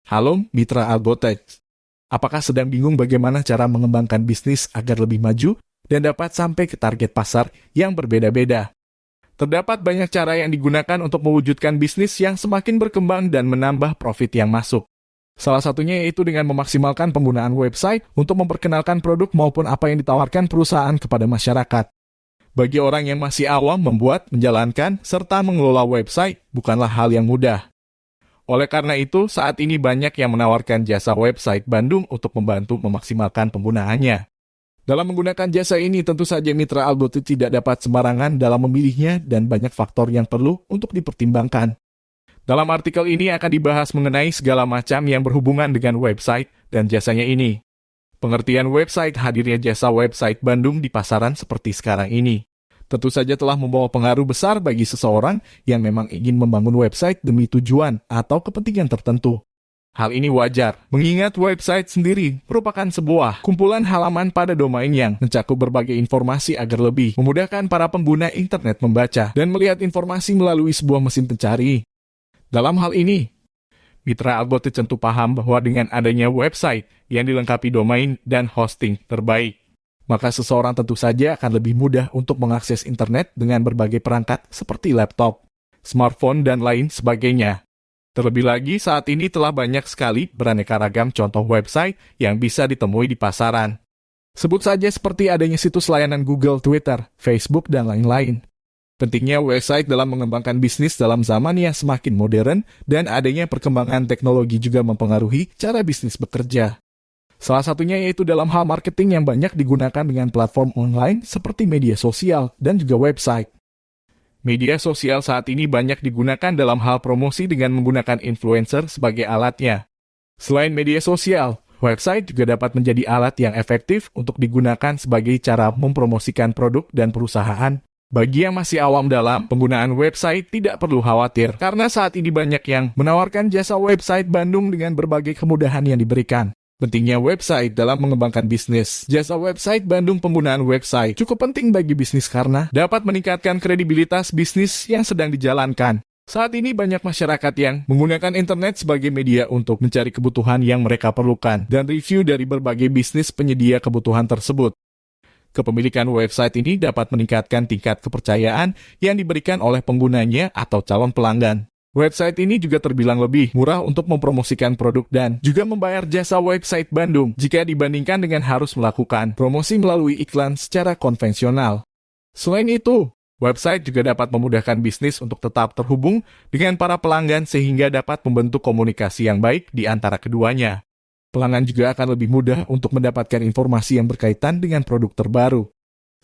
Halo Mitra Algotek, apakah sedang bingung bagaimana cara mengembangkan bisnis agar lebih maju dan dapat sampai ke target pasar yang berbeda-beda? Terdapat banyak cara yang digunakan untuk mewujudkan bisnis yang semakin berkembang dan menambah profit yang masuk. Salah satunya yaitu dengan memaksimalkan penggunaan website untuk memperkenalkan produk maupun apa yang ditawarkan perusahaan kepada masyarakat. Bagi orang yang masih awam, membuat, menjalankan, serta mengelola website bukanlah hal yang mudah. Oleh karena itu, saat ini banyak yang menawarkan jasa website Bandung untuk membantu memaksimalkan penggunaannya. Dalam menggunakan jasa ini, tentu saja Mitra Algotu tidak dapat sembarangan dalam memilihnya dan banyak faktor yang perlu untuk dipertimbangkan. Dalam artikel ini akan dibahas mengenai segala macam yang berhubungan dengan website dan jasanya ini. Pengertian website, hadirnya jasa website Bandung di pasaran seperti sekarang ini tentu saja telah membawa pengaruh besar bagi seseorang yang memang ingin membangun website demi tujuan atau kepentingan tertentu. Hal ini wajar, mengingat website sendiri merupakan sebuah kumpulan halaman pada domain yang mencakup berbagai informasi agar lebih memudahkan para pengguna internet membaca dan melihat informasi melalui sebuah mesin pencari. Dalam hal ini, Mitra Algotu tentu paham bahwa dengan adanya website yang dilengkapi domain dan hosting terbaik, maka seseorang tentu saja akan lebih mudah untuk mengakses internet dengan berbagai perangkat seperti laptop, smartphone, dan lain sebagainya. Terlebih lagi, saat ini telah banyak sekali beraneka ragam contoh website yang bisa ditemui di pasaran. Sebut saja seperti adanya situs layanan Google, Twitter, Facebook, dan lain-lain. Pentingnya website dalam mengembangkan bisnis dalam zaman yang semakin modern dan adanya perkembangan teknologi juga mempengaruhi cara bisnis bekerja. Salah satunya yaitu dalam hal marketing yang banyak digunakan dengan platform online seperti media sosial dan juga website. Media sosial saat ini banyak digunakan dalam hal promosi dengan menggunakan influencer sebagai alatnya. Selain media sosial, website juga dapat menjadi alat yang efektif untuk digunakan sebagai cara mempromosikan produk dan perusahaan. Bagi yang masih awam dalam penggunaan website, tidak perlu khawatir karena saat ini banyak yang menawarkan jasa website Bandung dengan berbagai kemudahan yang diberikan. Pentingnya website dalam mengembangkan bisnis. Jasa website Bandung, penggunaan website cukup penting bagi bisnis karena dapat meningkatkan kredibilitas bisnis yang sedang dijalankan. Saat ini banyak masyarakat yang menggunakan internet sebagai media untuk mencari kebutuhan yang mereka perlukan dan review dari berbagai bisnis penyedia kebutuhan tersebut. Kepemilikan website ini dapat meningkatkan tingkat kepercayaan yang diberikan oleh penggunanya atau calon pelanggan. Website ini juga terbilang lebih murah untuk mempromosikan produk dan juga membayar jasa website Bandung jika dibandingkan dengan harus melakukan promosi melalui iklan secara konvensional. Selain itu, website juga dapat memudahkan bisnis untuk tetap terhubung dengan para pelanggan sehingga dapat membentuk komunikasi yang baik di antara keduanya. Pelanggan juga akan lebih mudah untuk mendapatkan informasi yang berkaitan dengan produk terbaru.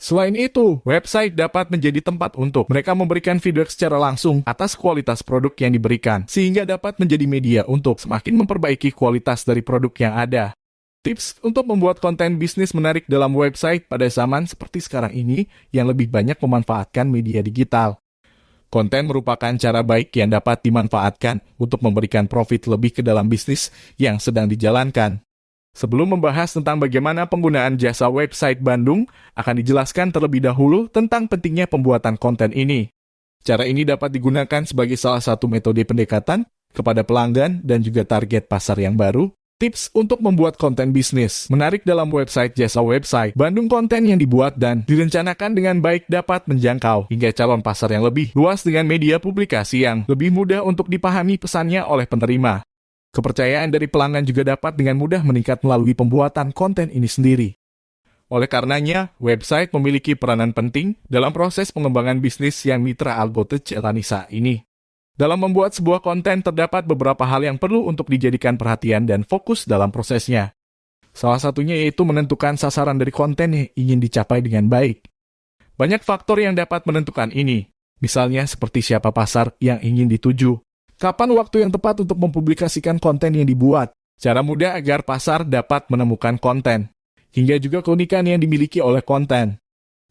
Selain itu, website dapat menjadi tempat untuk mereka memberikan feedback secara langsung atas kualitas produk yang diberikan, sehingga dapat menjadi media untuk semakin memperbaiki kualitas dari produk yang ada. Tips untuk membuat konten bisnis menarik dalam website pada zaman seperti sekarang ini yang lebih banyak memanfaatkan media digital. Konten merupakan cara baik yang dapat dimanfaatkan untuk memberikan profit lebih ke dalam bisnis yang sedang dijalankan. Sebelum membahas tentang bagaimana penggunaan jasa website Bandung, akan dijelaskan terlebih dahulu tentang pentingnya pembuatan konten ini. Cara ini dapat digunakan sebagai salah satu metode pendekatan kepada pelanggan dan juga target pasar yang baru. Tips untuk membuat konten bisnis menarik dalam website jasa website Bandung. Konten yang dibuat dan direncanakan dengan baik dapat menjangkau hingga calon pasar yang lebih luas dengan media publikasi yang lebih mudah untuk dipahami pesannya oleh penerima. Kepercayaan dari pelanggan juga dapat dengan mudah meningkat melalui pembuatan konten ini sendiri. Oleh karenanya, website memiliki peranan penting dalam proses pengembangan bisnis yang Mitra Algotu jalani saat ini. Dalam membuat sebuah konten terdapat beberapa hal yang perlu untuk dijadikan perhatian dan fokus dalam prosesnya. Salah satunya yaitu menentukan sasaran dari konten yang ingin dicapai dengan baik. Banyak faktor yang dapat menentukan ini, misalnya seperti siapa pasar yang ingin dituju, kapan waktu yang tepat untuk mempublikasikan konten yang dibuat, cara mudah agar pasar dapat menemukan konten, hingga juga keunikan yang dimiliki oleh konten.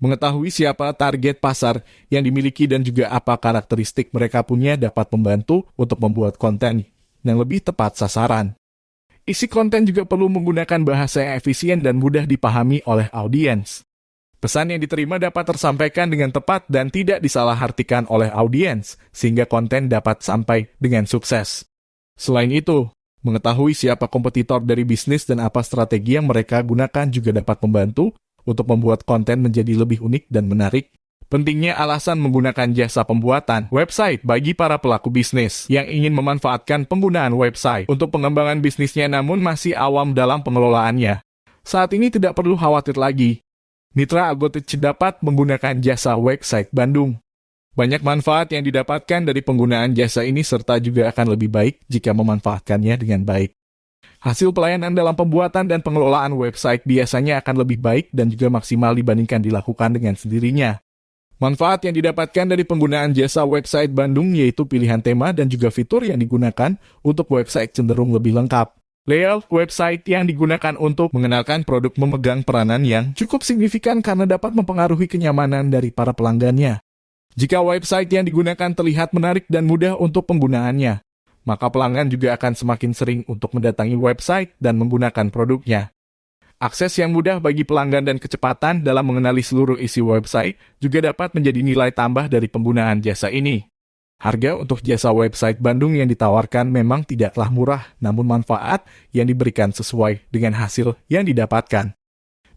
Mengetahui siapa target pasar yang dimiliki dan juga apa karakteristik mereka punya dapat membantu untuk membuat konten yang lebih tepat sasaran. Isi konten juga perlu menggunakan bahasa yang efisien dan mudah dipahami oleh audiens. Pesan yang diterima dapat tersampaikan dengan tepat dan tidak disalahartikan oleh audiens, sehingga konten dapat sampai dengan sukses. Selain itu, Mengetahui siapa kompetitor dari bisnis dan apa strategi yang mereka gunakan juga dapat membantu untuk membuat konten menjadi lebih unik dan menarik. Pentingnya alasan menggunakan jasa pembuatan website bagi para pelaku bisnis yang ingin memanfaatkan penggunaan website untuk pengembangan bisnisnya namun masih awam dalam pengelolaannya. Saat ini tidak perlu khawatir lagi. Mitra Algotech dapat menggunakan jasa website Bandung. Banyak manfaat yang didapatkan dari penggunaan jasa ini serta juga akan lebih baik jika memanfaatkannya dengan baik. Hasil pelayanan dalam pembuatan dan pengelolaan website biasanya akan lebih baik dan juga maksimal dibandingkan dilakukan dengan sendirinya. Manfaat yang didapatkan dari penggunaan jasa website Bandung yaitu pilihan tema dan juga fitur yang digunakan untuk website cenderung lebih lengkap. Layout website yang digunakan untuk mengenalkan produk memegang peranan yang cukup signifikan karena dapat mempengaruhi kenyamanan dari para pelanggannya. Jika website yang digunakan terlihat menarik dan mudah untuk penggunaannya, maka pelanggan juga akan semakin sering untuk mendatangi website dan menggunakan produknya. Akses yang mudah bagi pelanggan dan kecepatan dalam mengenali seluruh isi website juga dapat menjadi nilai tambah dari penggunaan jasa ini. Harga untuk jasa website Bandung yang ditawarkan memang tidaklah murah, namun manfaat yang diberikan sesuai dengan hasil yang didapatkan.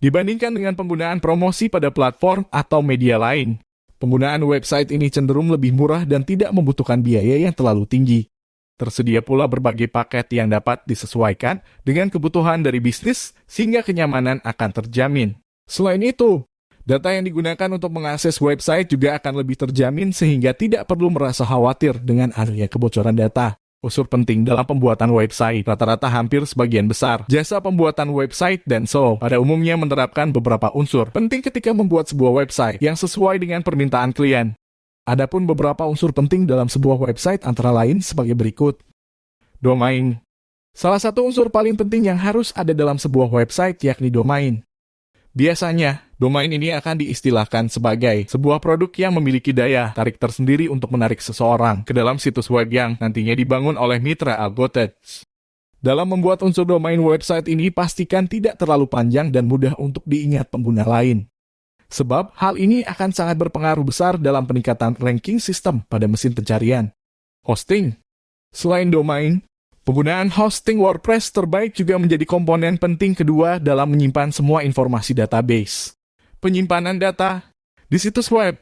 Dibandingkan dengan penggunaan promosi pada platform atau media lain, penggunaan website ini cenderung lebih murah dan tidak membutuhkan biaya yang terlalu tinggi. Tersedia pula berbagai paket yang dapat disesuaikan dengan kebutuhan dari bisnis sehingga kenyamanan akan terjamin. Selain itu, data yang digunakan untuk mengakses website juga akan lebih terjamin sehingga tidak perlu merasa khawatir dengan adanya kebocoran data. Unsur penting dalam pembuatan website, rata-rata hampir sebagian besar jasa pembuatan website dan SEO pada umumnya menerapkan beberapa unsur penting ketika membuat sebuah website yang sesuai dengan permintaan klien. Adapun beberapa unsur penting dalam sebuah website antara lain sebagai berikut. Domain. Salah satu unsur paling penting yang harus ada dalam sebuah website yakni domain. Biasanya, domain ini akan diistilahkan sebagai sebuah produk yang memiliki daya tarik tersendiri untuk menarik seseorang ke dalam situs web yang nantinya dibangun oleh mitra Algotech. Dalam membuat unsur domain website ini, pastikan tidak terlalu panjang dan mudah untuk diingat pengguna lain. Sebab, hal ini akan sangat berpengaruh besar dalam peningkatan ranking sistem pada mesin pencarian. Hosting. Selain domain, penggunaan hosting WordPress terbaik juga menjadi komponen penting kedua dalam menyimpan semua informasi database. Penyimpanan data di situs web.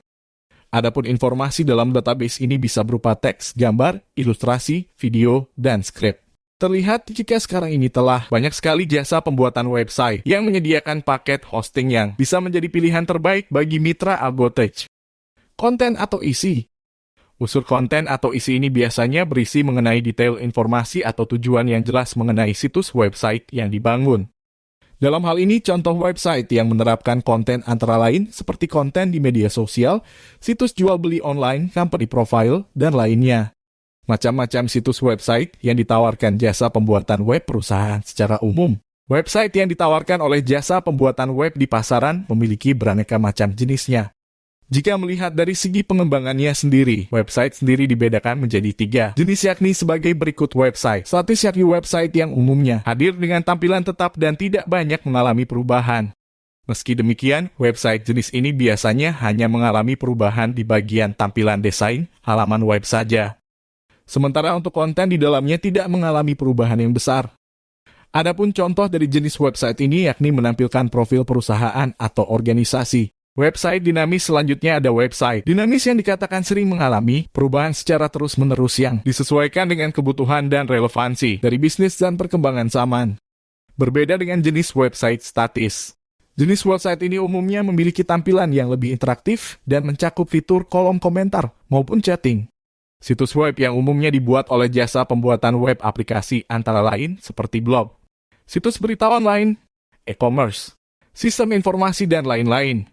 Adapun informasi dalam database ini bisa berupa teks, gambar, ilustrasi, video, dan skrip. Terlihat jika sekarang ini telah banyak sekali jasa pembuatan website yang menyediakan paket hosting yang bisa menjadi pilihan terbaik bagi mitra Algotech. Konten atau isi. Unsur konten atau isi ini biasanya berisi mengenai detail informasi atau tujuan yang jelas mengenai situs website yang dibangun. Dalam hal ini, contoh website yang menerapkan konten antara lain seperti konten di media sosial, situs jual beli online, company profile, dan lainnya. Macam-macam situs website yang ditawarkan jasa pembuatan web perusahaan secara umum. Website yang ditawarkan oleh jasa pembuatan web di pasaran memiliki beraneka macam jenisnya. Jika melihat dari segi pengembangannya sendiri, website sendiri dibedakan menjadi 3 jenis yakni sebagai berikut website. Statis yakni website yang umumnya hadir dengan tampilan tetap dan tidak banyak mengalami perubahan. Meski demikian, website jenis ini biasanya hanya mengalami perubahan di bagian tampilan desain halaman web saja. Sementara untuk konten di dalamnya tidak mengalami perubahan yang besar. Adapun contoh dari jenis website ini yakni menampilkan profil perusahaan atau organisasi. Website dinamis selanjutnya ada website dinamis yang dikatakan sering mengalami perubahan secara terus-menerus yang disesuaikan dengan kebutuhan dan relevansi dari bisnis dan perkembangan zaman. Berbeda dengan jenis website statis. Jenis website ini umumnya memiliki tampilan yang lebih interaktif dan mencakup fitur kolom komentar maupun chatting. Situs web yang umumnya dibuat oleh jasa pembuatan web aplikasi antara lain seperti blog, situs berita online, e-commerce, sistem informasi, dan lain-lain.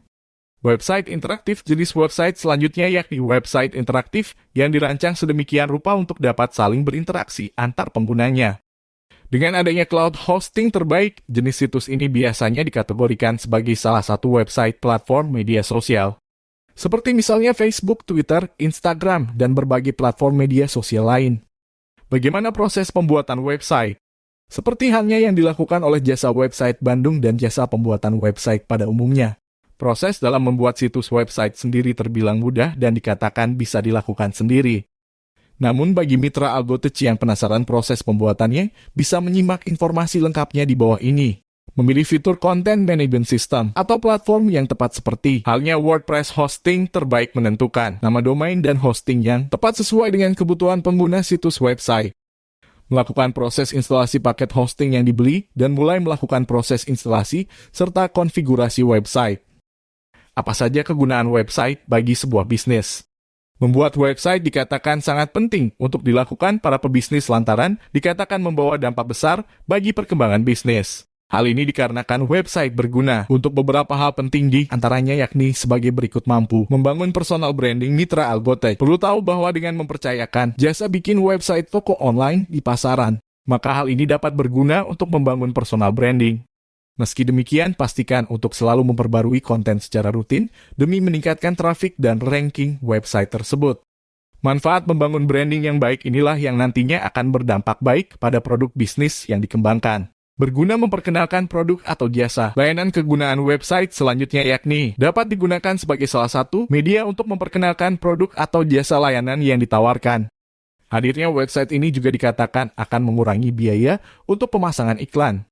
Website interaktif jenis website selanjutnya yakni website interaktif yang dirancang sedemikian rupa untuk dapat saling berinteraksi antar penggunanya. Dengan adanya cloud hosting terbaik, jenis situs ini biasanya dikategorikan sebagai salah satu website platform media sosial. Seperti misalnya Facebook, Twitter, Instagram, dan berbagai platform media sosial lain. Bagaimana proses pembuatan website? Seperti halnya yang dilakukan oleh jasa website Bandung dan jasa pembuatan website pada umumnya. Proses dalam membuat situs website sendiri terbilang mudah dan dikatakan bisa dilakukan sendiri. Namun bagi mitra Algotech yang penasaran proses pembuatannya, bisa menyimak informasi lengkapnya di bawah ini. Memilih fitur Content Management System atau platform yang tepat seperti halnya WordPress hosting terbaik menentukan nama domain dan hosting yang tepat sesuai dengan kebutuhan pengguna situs website. Melakukan proses instalasi paket hosting yang dibeli dan mulai melakukan proses instalasi serta konfigurasi website. Apa saja kegunaan website bagi sebuah bisnis? Membuat website dikatakan sangat penting untuk dilakukan para pebisnis lantaran dikatakan membawa dampak besar bagi perkembangan bisnis. Hal ini dikarenakan website berguna untuk beberapa hal penting di antaranya yakni sebagai berikut mampu membangun personal branding mitra Algotech. Perlu tahu bahwa dengan mempercayakan jasa bikin website toko online di pasaran, maka hal ini dapat berguna untuk membangun personal branding. Meski demikian, pastikan untuk selalu memperbarui konten secara rutin demi meningkatkan trafik dan ranking website tersebut. Manfaat membangun branding yang baik inilah yang nantinya akan berdampak baik pada produk bisnis yang dikembangkan. Berguna memperkenalkan produk atau jasa. Layanan kegunaan website selanjutnya yakni dapat digunakan sebagai salah satu media untuk memperkenalkan produk atau jasa layanan yang ditawarkan. Hadirnya website ini juga dikatakan akan mengurangi biaya untuk pemasangan iklan.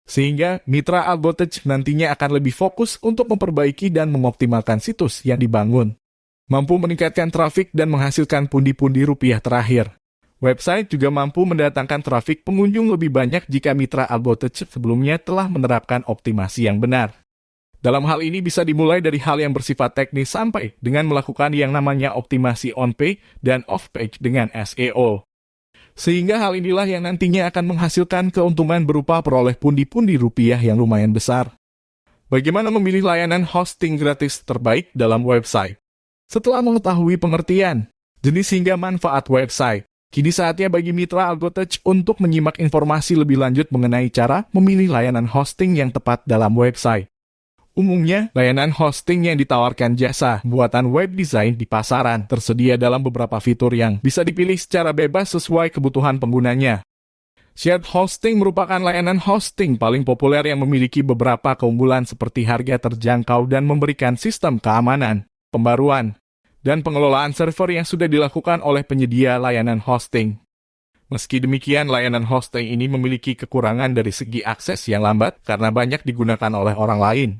Sehingga mitra Algotech nantinya akan lebih fokus untuk memperbaiki dan mengoptimalkan situs yang dibangun. Mampu meningkatkan trafik dan menghasilkan pundi-pundi rupiah terakhir. Website juga mampu mendatangkan trafik pengunjung lebih banyak jika mitra Algotech sebelumnya telah menerapkan optimasi yang benar. Dalam hal ini bisa dimulai dari hal yang bersifat teknis sampai dengan melakukan yang namanya optimasi on-page dan off-page dengan SEO. Sehingga hal inilah yang nantinya akan menghasilkan keuntungan berupa peroleh pundi-pundi rupiah yang lumayan besar. Bagaimana memilih layanan hosting gratis terbaik dalam website? Setelah mengetahui pengertian, jenis hingga manfaat website, kini saatnya bagi mitra Algotech untuk menyimak informasi lebih lanjut mengenai cara memilih layanan hosting yang tepat dalam website. Umumnya, layanan hosting yang ditawarkan jasa buatan web design di pasaran tersedia dalam beberapa fitur yang bisa dipilih secara bebas sesuai kebutuhan penggunanya. Shared hosting merupakan layanan hosting paling populer yang memiliki beberapa keunggulan seperti harga terjangkau dan memberikan sistem keamanan, pembaruan, dan pengelolaan server yang sudah dilakukan oleh penyedia layanan hosting. Meski demikian, layanan hosting ini memiliki kekurangan dari segi akses yang lambat karena banyak digunakan oleh orang lain.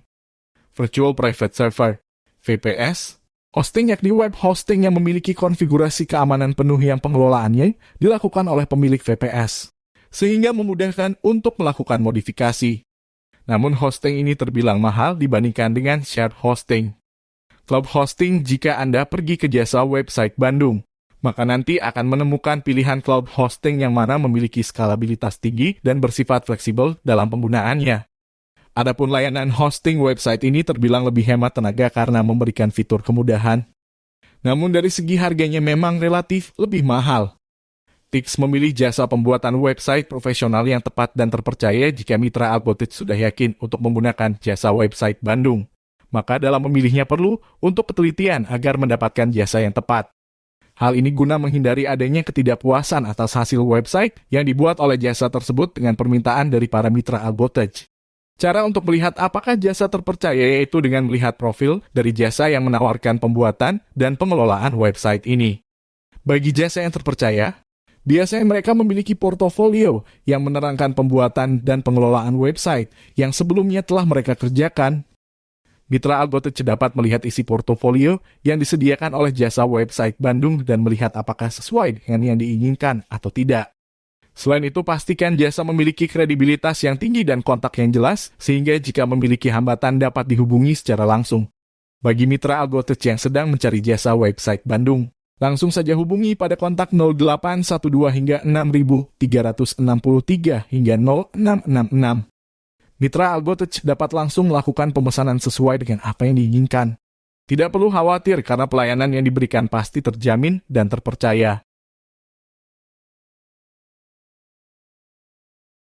Virtual Private Server, VPS, hosting yakni web hosting yang memiliki konfigurasi keamanan penuh yang pengelolaannya dilakukan oleh pemilik VPS, sehingga memudahkan untuk melakukan modifikasi. Namun hosting ini terbilang mahal dibandingkan dengan shared hosting. Cloud hosting jika Anda pergi ke jasa website Bandung, maka nanti akan menemukan pilihan cloud hosting yang mana memiliki skalabilitas tinggi dan bersifat fleksibel dalam penggunaannya. Adapun layanan hosting website ini terbilang lebih hemat tenaga karena memberikan fitur kemudahan. Namun dari segi harganya memang relatif lebih mahal. Tips memilih jasa pembuatan website profesional yang tepat dan terpercaya jika mitra Algotech sudah yakin untuk menggunakan jasa website Bandung. Maka dalam memilihnya perlu untuk ketelitian agar mendapatkan jasa yang tepat. Hal ini guna menghindari adanya ketidakpuasan atas hasil website yang dibuat oleh jasa tersebut dengan permintaan dari para mitra Algotech. Cara untuk melihat apakah jasa terpercaya yaitu dengan melihat profil dari jasa yang menawarkan pembuatan dan pengelolaan website ini. Bagi jasa yang terpercaya, biasanya mereka memiliki portofolio yang menerangkan pembuatan dan pengelolaan website yang sebelumnya telah mereka kerjakan. Mitra Algotech dapat melihat isi portofolio yang disediakan oleh jasa website Bandung dan melihat apakah sesuai dengan yang diinginkan atau tidak. Selain itu, pastikan jasa memiliki kredibilitas yang tinggi dan kontak yang jelas, sehingga jika memiliki hambatan dapat dihubungi secara langsung. Bagi mitra Algotech yang sedang mencari jasa website Bandung, langsung saja hubungi pada kontak 0812 hingga 6363 hingga 0666. Mitra Algotech dapat langsung melakukan pemesanan sesuai dengan apa yang diinginkan. Tidak perlu khawatir karena pelayanan yang diberikan pasti terjamin dan terpercaya.